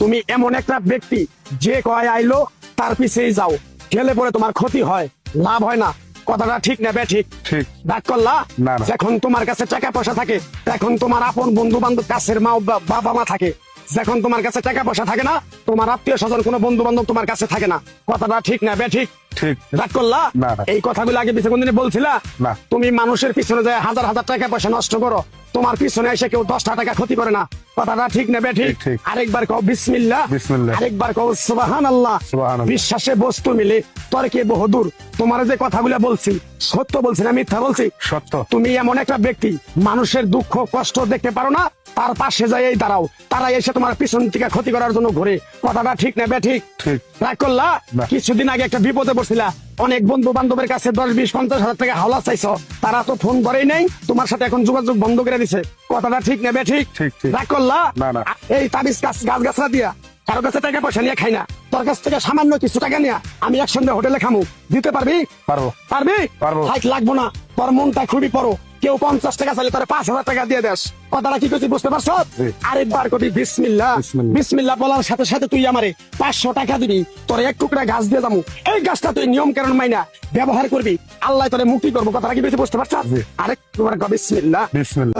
তুমি এমন একটা ব্যক্তি যে কয় আইলো তার পিছেই যাও, গেলে পরে তোমার ক্ষতি হয়, লাভ হয় না। কথাটা ঠিক না বে ঠিক? ঠিক। ডাক করলা না, না। যখন তোমার কাছে টাকা পয়সা থাকে, এখন তোমার আপন বন্ধু বান্ধব, কাছের মা বাবা মা থাকে। যখন তোমার কাছে টাকা পয়সা থাকে না, তোমার আত্মীয় স্বজন কোনো বন্ধু বান্ধব তোমার কাছে থাকে না। কথাটা ঠিক না বে ঠিক? ঠিক। রাগ করলা? না, না। এই কথাগুলো আগে পিছনে কোনদিন বলছিলা? না। তুমি মানুষের পিছনে যায় হাজার হাজার টাকা পয়সা নষ্ট করো, তোমার পিছনে এসে কেউ 10টা টাকা ক্ষতি করে না। কথাটা ঠিক না বে ঠিক? ঠিক, ঠিক। আরেকবার কও বিসমিল্লাহ, বিসমিল্লাহ। আরেকবার কও সুবহানাল্লাহ। সুবহানাল্লাহ। বিশ্বাসে বস্তু মিলে তর্কে বহুদূর। তোমার যে কথাগুলো বলছি সত্য বলছি না মিথ্যা বলছি? সত্য। তুমি এমন একটা ব্যক্তি মানুষের দুঃখ কষ্ট দেখতে পারো না, তার পাশে যাই দাঁড়াও, তারা এসে তোমার পিছন থেকে ক্ষতি করার জন্য ঘুরে। কথাটা ঠিক না বে ঠিক? ঠিক। রাগ করলা? না। কিছুদিন আগে একটা বিপদে পড়ছিলা, অনেক বন্ধু বান্ধবের কাছে 10, 20, 50 হাজার টাকা হাওলা চাইছো, তারা তো ফোন করেই নাই, তোমার সাথে এখন যোগাযোগ বন্ধ করে দিছে। কথাটা ঠিক না বে ঠিক? ঠিক, ঠিক। রাগ করলা? না, না। এই তাবিজ গাছ গাছরা দিয়া কারো কাছে টাকা পয়সা নিয়ে খাই না, তোর কাছ থেকে সামান্য কিছু টাকা নিয়ে আমি একসঙ্গে হোটেলে খামু, দিতে পারবি? পারবো। পারবি? পারবো। হাইট লাগবো না, তোর মনটা খুবই বড়। কেউ 50 টাকা চাইলে তোর 5,000 টাকা দিয়ে দেস। কথাটা কি করছি বুঝতে পারছ? জি। আরেকবার কবি বিসমিল্লাহ। বিসমিল্লাহ। বিসমিল্লাহ বলার সাথে সাথে তুই আমারে 500 টাকা দিবি, তোর এক টুকরা গাছ দিয়ে যাবো। এই গাছটা তুই নিয়ম কারণ মাইনা ব্যবহার করবি, আল্লাহ তোরে মুক্তি করবো। কথাটা কি বেশি বুঝতে পারছ? জি। আরেক তোমার বিসমিল্লাহ। বিসমিল্লাহ।